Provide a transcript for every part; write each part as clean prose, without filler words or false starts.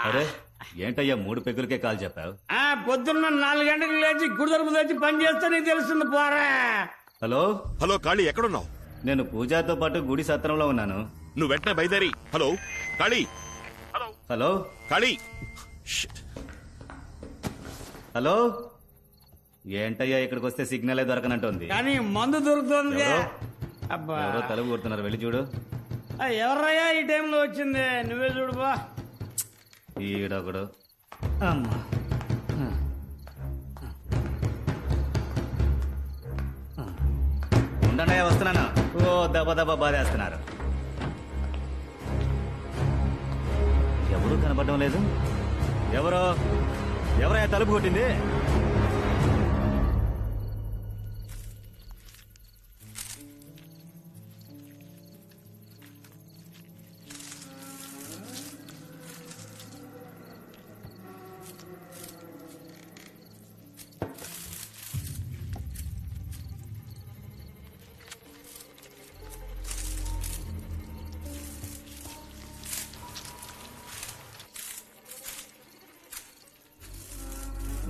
అరే ఏంటయ్యా 3 పెగ్గులకే కాల్ చెప్పావు? పొద్దున్న 4 గంటలకు లేచి గుడి తలుపు తెచ్చి పని చేస్తే నీకు తెలుస్తుంది పోరా. హలో హలో కాళీ, ఎక్కడున్నావు? నేను పూజాతో పాటు గుడి సత్రంలో ఉన్నాను. నువ్వు వెంటనే బయలుదేరి. హలో కాళీ. హలో హలో కాళీ. హలో ఏంటయ్యా ఇక్కడికి వస్తే సిగ్నలే దొరకనంటుంది. కానీ మందు దొరుకుతుంది. ఎవరో? అబ్బా ఎవరో తలుపు కొడుతున్నారు, వెళ్ళి చూడు. ఎవర్రయ్యా ఈ టైంలో వచ్చింది? నువ్వే చూడు బా. ఈడొకడు. అమ్మా ఉండనయ్యా, వస్తున్నాను. ఓ దెబ్బ దెబ్బ బాధేస్తున్నారు. ఎవరు కనపడడం లేదు. ఎవరయ్యా తలుపు కొట్టింది?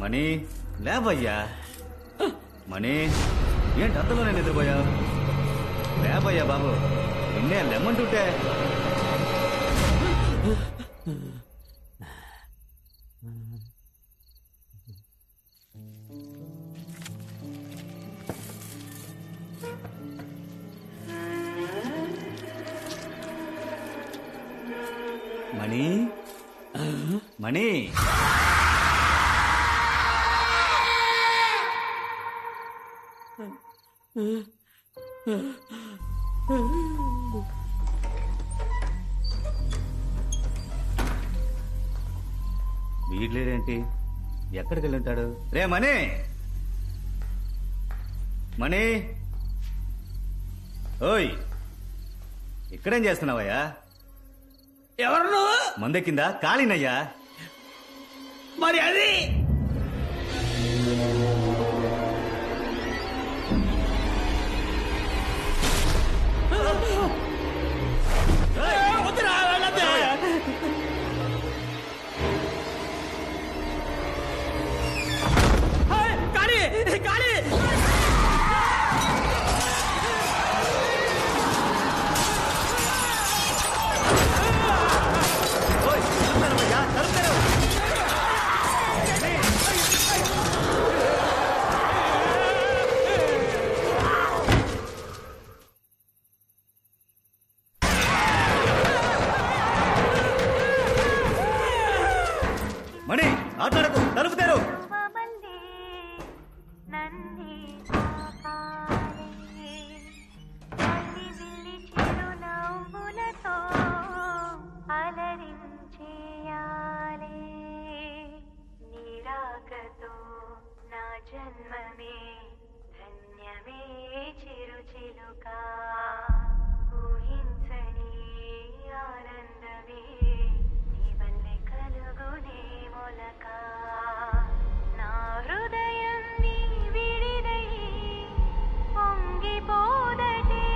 మణి లేవయ్యా. మణి ఏంటి అంతలోనే నిద్రపోయావు? లేవయ్యా బాబు, నిన్నే లెమ్మంటుంటే. మణి మణి వీడ్లేడేంటి? ఎక్కడికి వెళ్ళి ఉంటాడు? రే మణి, మణి, ఓయ్ ఇక్కడేం చేస్తున్నావయ్యా? ఎవరు నువ్వు? మందెక్కిందా? కాళీనయ్యా. మరి అది వద్దురా, వెళ్ళొద్దు. కాళీ, కాళీ. ఓయ్, తలుపుతారమ్మయ్యా, తలుపుతారు. మణి ఆటలాడకు, తలుపుతారు. జన్మమే ధన్యమే చిరుచిలుకా ఊహించని ఆనందమే నీ వల్లే కలుగునే మొలక నా హృదయం నీ విడిదై పొంగిపోదటే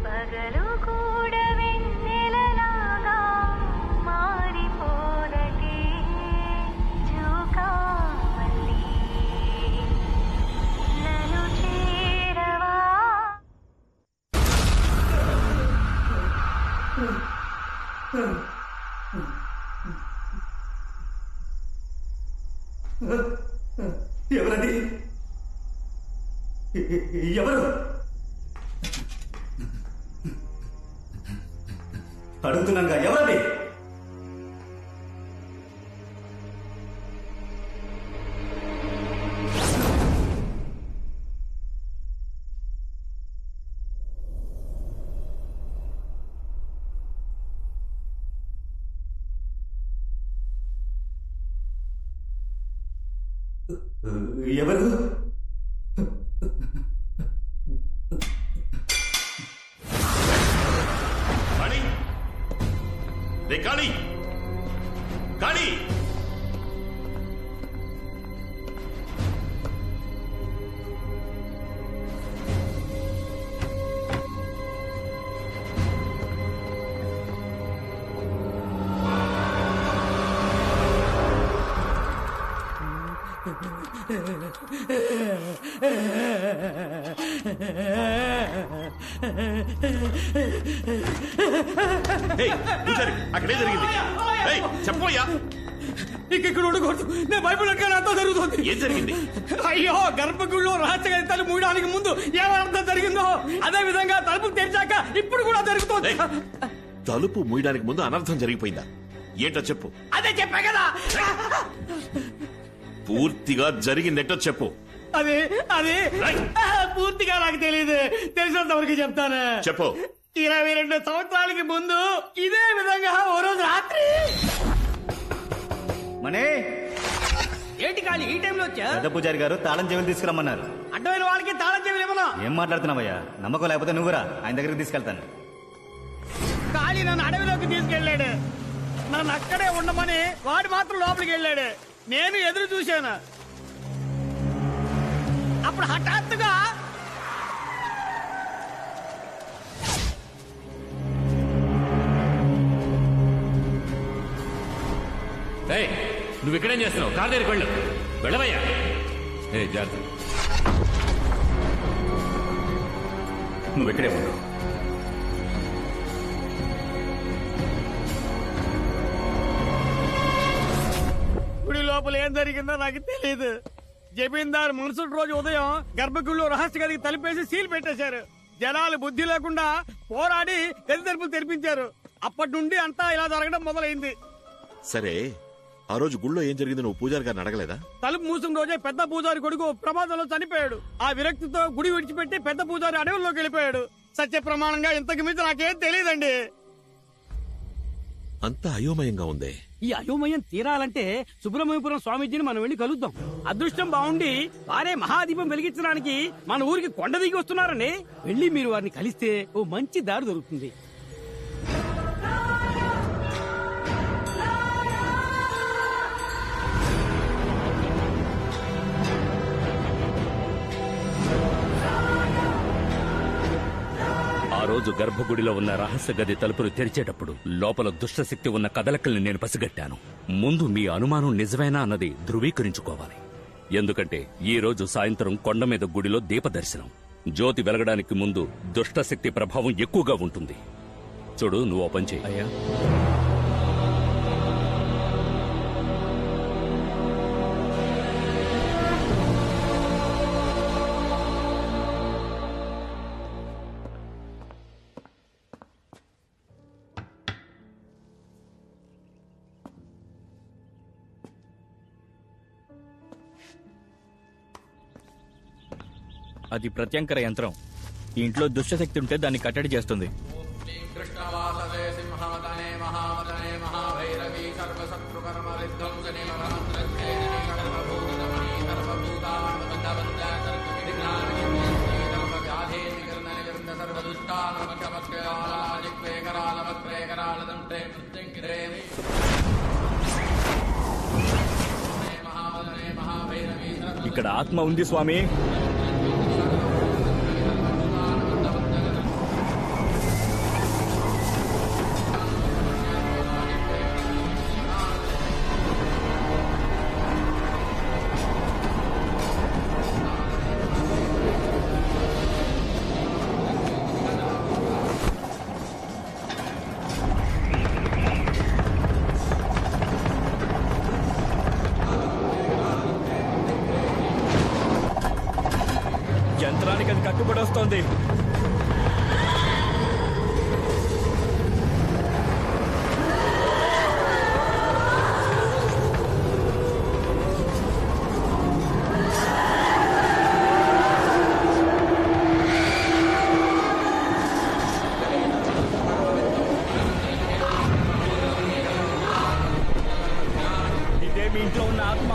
పగలు కూడా వెన్నెలలాగా మారిపోదటే జూకా నన్ను చేరవా. ఎవరది? ఎవరు? అడుగుతున్నాగా, ఎవరది? ఎవరు? కాళీ, రే కాళీ, కాళీ. ఏయ్, పూజారి, అక్కడే జరిగింది. ఏయ్, చెప్పయ్యా, ఇక్కడ ఉండకూడదు. నేను భయపడక నాతో జరుగుతుంది. ఏం జరిగింది? అయ్యో, గర్భగుడిలో రహస్య తలుపు మూయడానికి ముందు ఏమర్థం జరిగిందో అదే విధంగా తలుపు తెరిచాక ఇప్పుడు కూడా జరుగుతుంది. ఏయ్, తలుపు మూయడానికి ముందు అనర్థం జరిగిపోయిందా? ఏంటో చెప్పు. అదే చెప్పా కదా. పూర్తిగా జరిగిందేంటో చెప్పు. అది అది పూర్తిగా నాకు తెలియదు. తెలిసినంత వరకు చెప్తాను. చెప్పు. 22 సంవత్సరాలకి ముందు ఇదే విధంగా ఓ రోజు రాత్రి. మనే ఏంటి కాళీ ఈ టైంలో వచ్చా? పెద్ద పూజారి గారు తాళం చెవులు తీసుకురమ్మన్నారు. అడ్డమైన వాళ్ళకి తాళం చెవులు ఇవ్వను. ఏం మాట్లాడుతున్నావయ్యా? నమ్మకం లేకపోతే నువ్వురా, ఆయన దగ్గరికి తీసుకెళ్తాను. కాళీ నన్ను అడవిలోకి తీసుకెళ్ళాడు. నన్ను అక్కడే ఉండమని వాడు మాత్రం లోపలికి వెళ్ళాడు. నేను ఎదురు చూశాను. అప్పుడు హఠాత్తుగా నువ్వు ఇక్కడేం చేస్తున్నావు? కార్ దగ్గరికి వెళ్ళు. వెళ్ళవయ్యా. ఏ జాగ్రత్త. నువ్వు ఇక్కడే ఉండు. గుడి లోపల ఏం జరిగిందో నాకు తెలియదు. జమీందారు మనుషుల రోజు ఉదయం గర్భగుడిలో రహస్య గదికి తలిపేసి సీల్ పెట్టేశారు. జనాలు బుద్ధి లేకుండా పోరాడి గది తలుపులు తెరిపించారు. అప్పటి నుండి అంతా ఇలా జరగడం మొదలైంది. సరే, ఆ రోజు గుళ్ళో ఏం జరిగింది నువ్వు పూజారి గారిని అడగలేదా? తలుపు మూసిన రోజే పెద్ద పూజారి కొడుకు ప్రమాదంలో చనిపోయాడు. ఆ విరక్తితో గుడి విడిచిపెట్టి పెద్ద పూజారి అడవుల్లోకి వెళ్ళిపోయాడు. సత్య ప్రమాణంగా ఇంతకు మించి నాకేం తెలియదండి. అంతా అయోమయంగా ఉందే. ఈ అయోమయం తీరాలంటే సుబ్రహ్మణ్యపురం స్వామీజీని మనం వెళ్లి కలుద్దాం. అదృష్టం బాగుండి వారే మహాదీపం వెలిగించడానికి మన ఊరికి కొండ దిగి వస్తున్నారని వెళ్లి మీరు వారిని కలిస్తే ఓ మంచి దారి దొరుకుతుంది. ఆ రోజు గర్భగుడిలో ఉన్న రహస్య గది తలుపులు తెరిచేటప్పుడు లోపల దుష్టశక్తి ఉన్న కదలకల్ని నేను పసిగట్టాను. ముందు మీ అనుమానం నిజమేనా అన్నది ధృవీకరించుకోవాలి. ఎందుకంటే ఈ రోజు సాయంత్రం కొండ మీద గుడిలో దీపదర్శనం. జ్యోతి వెలగడానికి ముందు దుష్టశక్తి ప్రభావం ఎక్కువగా ఉంటుంది. చూడు, నువ్వు ఓ పని చేయి. అయ్యా, అది ప్రత్యంకర యంత్రం. ఈ ఇంట్లో దుష్టశక్తి ఉంటే దాన్ని కట్టడి చేస్తుంది. ఇక్కడ ఆత్మ ఉంది స్వామి. యంత్రానికి అది కట్టుబడి వస్తోంది. ఇదే మీ ఇంట్లో ఉన్న ఆత్మ.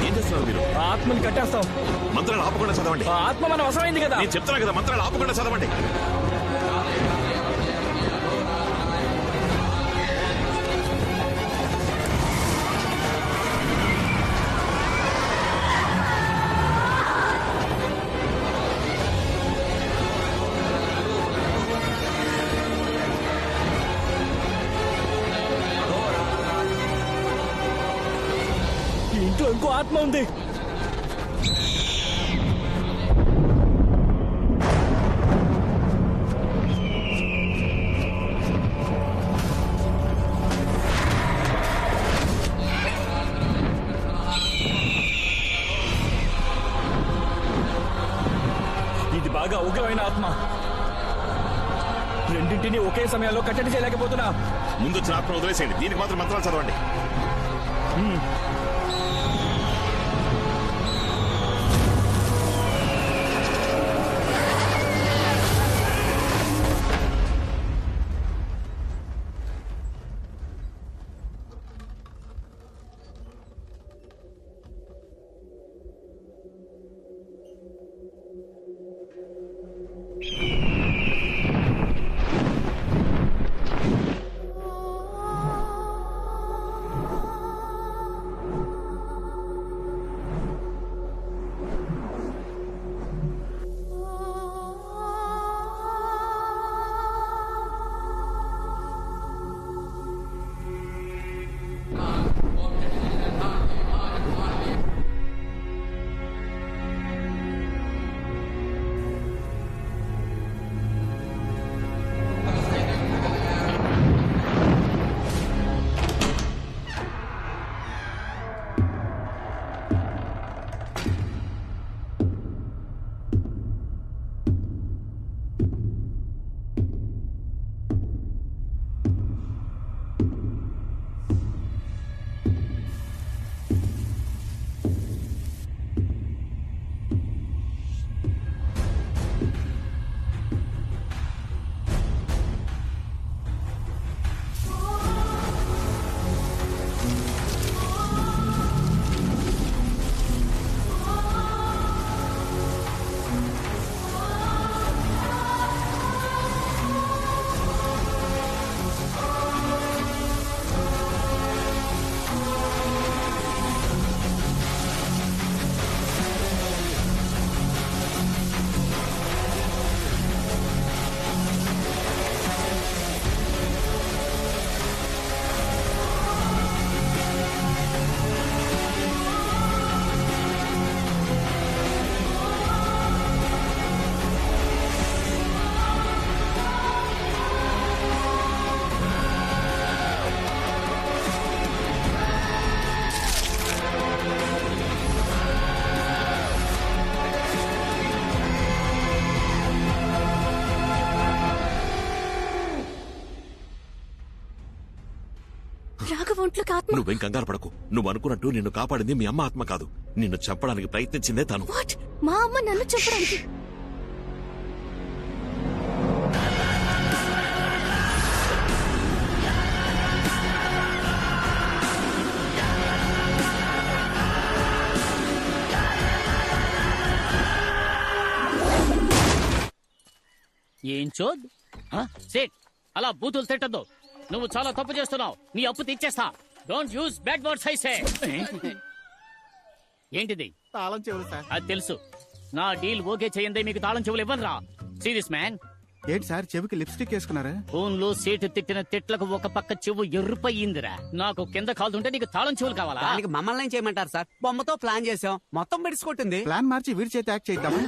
ఏం చేస్తున్నారు మీరు? ఆ ఆత్మని కట్టేస్తాం. మంత్రాలు ఆపకుండా చదవండి. ఆ ఆత్మ మన వశమైంది కదా. నేను చెప్తున్నా కదా, మంత్రాలు ఆపకుండా చదవండి. ఇంకో ఆత్మ ఉంది. ఇది బాగా ఉగ్రమైన ఆత్మ. రెండింటిని ఒకే సమయంలో కట్టడి చేయలేకపోతున్నా. ముందు వచ్చిన ఆత్మ వదిలేసేయండి, దీనికి మాత్రం మంత్రాలు చదవండి. రాఘవ ఒంట్లోకి ఆత్మ. నువ్వేం కంగారు పడకు. నువ్వు అనుకున్నట్టు నిన్ను కాపాడింది మీ అమ్మ ఆత్మ కాదు. నిన్ను చంపడానికి ప్రయత్నించిందే తను. వాట్? మా అమ్మ నన్ను చెప్పడానికి? ఏం చోద్ సేట్ అలా బూతులు తిట్టద్దు. నువ్వు చాలా తప్పు చేస్తున్నావు. నీ అప్పు తీర్చేస్తా. Don't use bad words I say. ఏంటిది? తాళం చెవులు సార్. అది తెలుసు. నా డీల్ ఓకే చేయందే మీకు తాళం చెవులు ఇవ్వనురా. Serious man. ఏంటి సార్ చెవికి లిప్స్టిక్ వేసుకున్నారా? ఫోన్ లో సీటు తిట్టిన తిట్లకు ఒక పక్క చెవు ఎర్రుపయ్యిందిరా. నాకు కింద కాలుతుంటే నీకు తాళం చెవులు కావాలా? దానికి మమ్మల్ని ఏం చేయమంటారు సార్? బొమ్మతో ప్లాన్ చేసాం, మొత్తం బెడిసికొట్టింది. ప్లాన్ మార్చి వీడి చేతి యాక్ట్ చేద్దామా?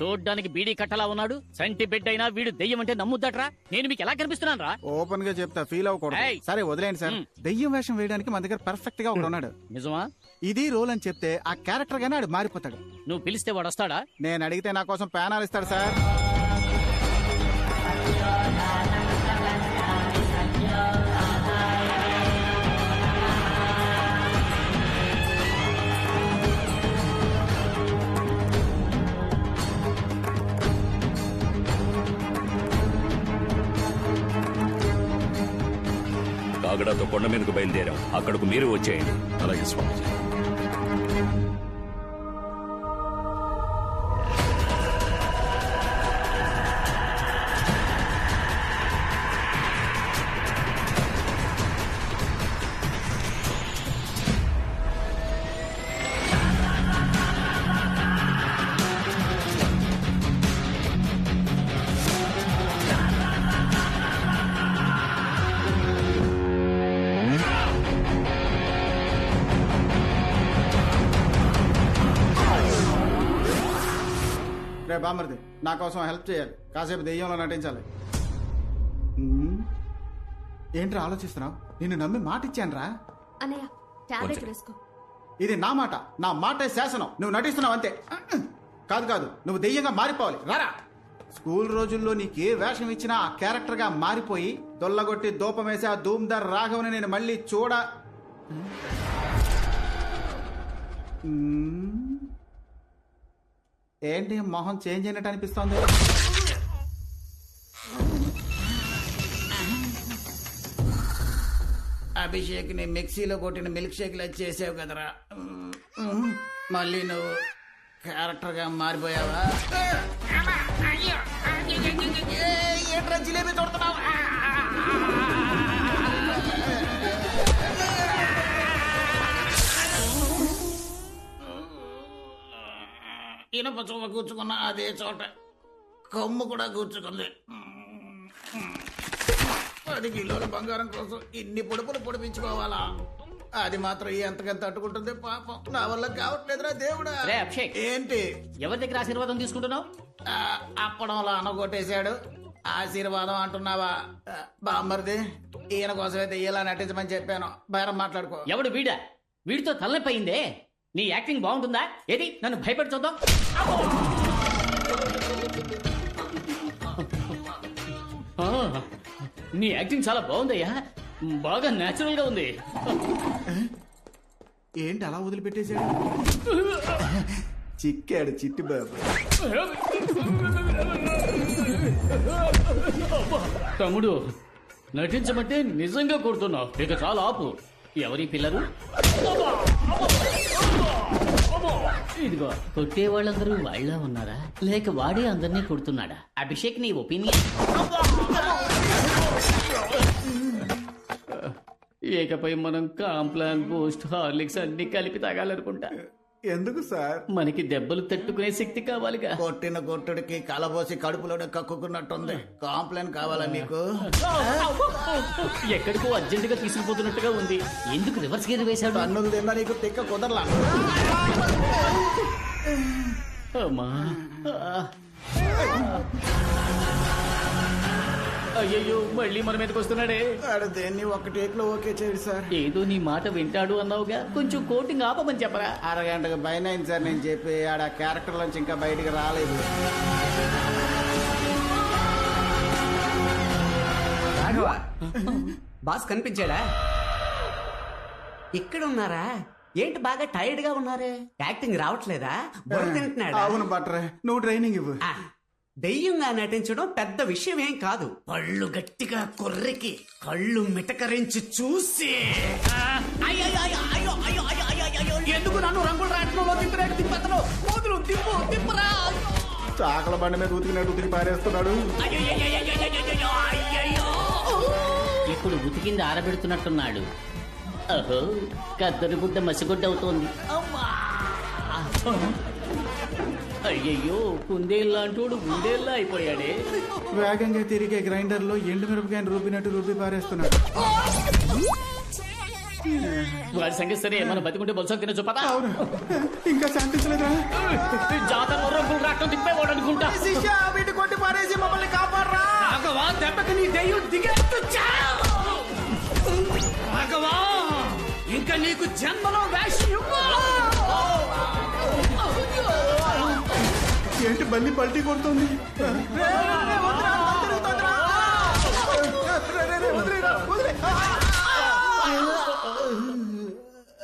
చూడ్డానికి బీడీ కట్టలా ఉన్నాడు. సంటి బిడ్డ అయినా వీడు దెయ్యం అంటే నమ్ముద్దట్రా. నేను మీకు ఎలా కనిపిస్తున్నాను రా? ఓపెన్ గా చెప్తా, ఫీల్ అవ్వకూడదు. ఏయ్. సరే వదిలేండి సార్. దెయ్యం వేషం వేయడానికి మన దగ్గర పర్ఫెక్ట్ గా ఒకడు ఉన్నాడు. నిజమా? ఇది రోల్ అని చెప్తే ఆ క్యారెక్టర్ గానే ఆడు మారిపోతాడు. నువ్వు పిలిస్తే వాడు వస్తాడా? నేను అడిగితే నా కోసం ప్యానాలు ఇస్తాడు సార్. కాగడాతో కొండ మీదకు బయలుదేరాం. అక్కడకు మీరు వచ్చేయండి. అలాగే స్వామి. రే బామర్ది నా కోసం హెల్ప్ చేయాలి, కాసేపు దెయ్యంలో నటించాలి. ఏంట్రా ఆలోచిస్తున్నావు? నిన్ను నమ్మి మాట ఇచ్చాను రా. అన్నయ్య టాబ్లెట్ వేసుకో. ఇది నా మాట, నా మాటే శాసనం. నువ్వు నటిస్తున్నావు అంతే. కాదు కాదు, నువ్వు దెయ్యంగా మారిపోవాలి. రారా. స్కూల్ రోజుల్లో నీకు ఏ వేషం ఇచ్చినా ఆ క్యారెక్టర్ గా మారిపోయి దొల్లగొట్టి దూపమేసి ఆ ధూమ్దార్ రాఘవని నేను మళ్ళీ ఏంటి మొహం చేంజ్ అయినట్టు అనిపిస్తోంది? అభిషేక్ ని మిక్సీలో కొట్టిన మిల్క్ షేక్ లా చేసావు కదరా. మళ్ళీ నువ్వు క్యారెక్టర్ గా మారిపోయావా? ఏంట్రా జిలేబీ తోడుతున్నావు? ఇనప చోమ కూర్చుకున్న అదే చోట కొమ్ము కూడా కూర్చుకుంది. 10 కిలోల బంగారం కోసం ఇన్ని పొడుపులు పొడిపించుకోవాలా? అది మాత్రం ఎంతకంత తట్టుకుంటుంది పాపం. నా వల్ల కావట్లేదురా దేవుడా. అభిషేక్, ఏంటి ఎవరి దగ్గర ఆశీర్వాదం తీసుకుంటున్నావు? అప్పడంలో అనగొట్టేశాడు. ఆశీర్వాదం అంటున్నావా? బామ్మర్ది, ఈయన కోసమైతే ఇలా నటించమని చెప్పాను. బేరం మాట్లాడుకో. ఎవడు వీడా? వీడితో తలనొప్పి అయిందే. నీ యాక్టింగ్ బాగుంటుందా? ఏది నన్ను భయపెట్టి చూద్దాం. నీ యాక్టింగ్ చాలా బాగుందయ్యా, బాగా నేచురల్ గా ఉంది. ఏంటి అలా వదిలిపెట్టేశాడు? చిక్కాడు చిట్టి బాబు. తమ్ముడు, నటించమంటే నిజంగా కొడుతున్నావు. ఇక చాలా ఆపు. ఎవరి పిల్లలు? ఇదిగో, కొట్టే వాళ్ళందరూ వాళ్ళ ఉన్నారా లేక వాడే అందరినీ కొడుతున్నాడా? అభిషేక్, నీ ఒపీనియన్? ఏకపై మనం కాంప్లాన్, బూస్ట్, హార్లిక్స్ అన్ని కలిపి తాగాలనుకుంటా. ఎందుకు సార్? మనకి దెబ్బలు తట్టుకునే శక్తి కావాలిగా. కొట్టిన కొట్టుడికి కలబోసి కడుపులోనే కక్కుకున్నట్టుంది. కాంప్లైంట్ కావాలా మీకు? ఎక్కడికో అర్జెంటుగా తీసుకుపోతున్నట్టుగా ఉంది. ఎందుకు రివర్స్ గేర్ వేశాడు? అన్నులు తిన్నా నీకు తిక్క కుదరలా. అమ్మా, అయ్యయ్యో, మళ్ళీ మన మీదకి వస్తున్నాడే. దేన్ని ఒక టేక్ లో ఓకే చేయడు సార్. ఏదో నీ మాట వింటాడు అన్నావుగా, కొంచెం కోటింగ్ ఆపమని చెప్పరా. అరగంటకు పైన అయింది సార్ నేను చెప్పి. ఆడ క్యారెక్టర్ నుంచి ఇంకా బయటికి రాలేదు. బాస్ కనిపించాడా? ఇక్కడ ఉన్నారా? ఏంటి బాగా టైర్డ్ గా ఉన్నారే? యాక్టింగ్ రావట్లేదా? బుర్ర తింటున్నాడా? అవును బట్రే, నువ్వు ట్రైనింగ్ ఇవ్వు. దెయ్యంగా నటించడం పెద్ద విషయం ఏం కాదు. పళ్ళు గట్టిగా కొర్రికి కళ్ళు మిటకరించి చూసి ఎందుకు నన్ను రంగుల రాట్నంలో తిప్పినట్టు తిప్పతను మొదలు తిప్పరా. చాకల బండి మీద ఉతికినట్టు ఉతికి పారేస్తున్నాడు. ఇప్పుడు ఉతికింది ఆరబెడుతున్నట్టున్నాడు. అహో, కద్దరు గుడ్డ మసిగుడ్డ అవుతోంది. అయ్యయ్యో, కుందేళ్ళంటోడు గుండేళ్ళ అయిపోయాడే. వేగంగా తిరిగే గ్రైండర్ లో ఎండు మిరపకాయని రూపినట్టు రూపి పారేస్తున్నాడు. వాడి సంగతి సరే, మనం బతికుంటే బొలస తిన చూపదా? ఇంకా శాంతించలేదా? జాతరలో రంగులు రావటం తిప్పేవాడు అనుకుంటా. వీటి కొట్టి పారేసి మమ్మల్ని కాపాడరా. దెబ్బకి నీ దెయ్యం దిగేట్టు ఇంకా నీకు జన్మలో వేషం ఏంటి బల్లి పల్టీ కొడుతుంది?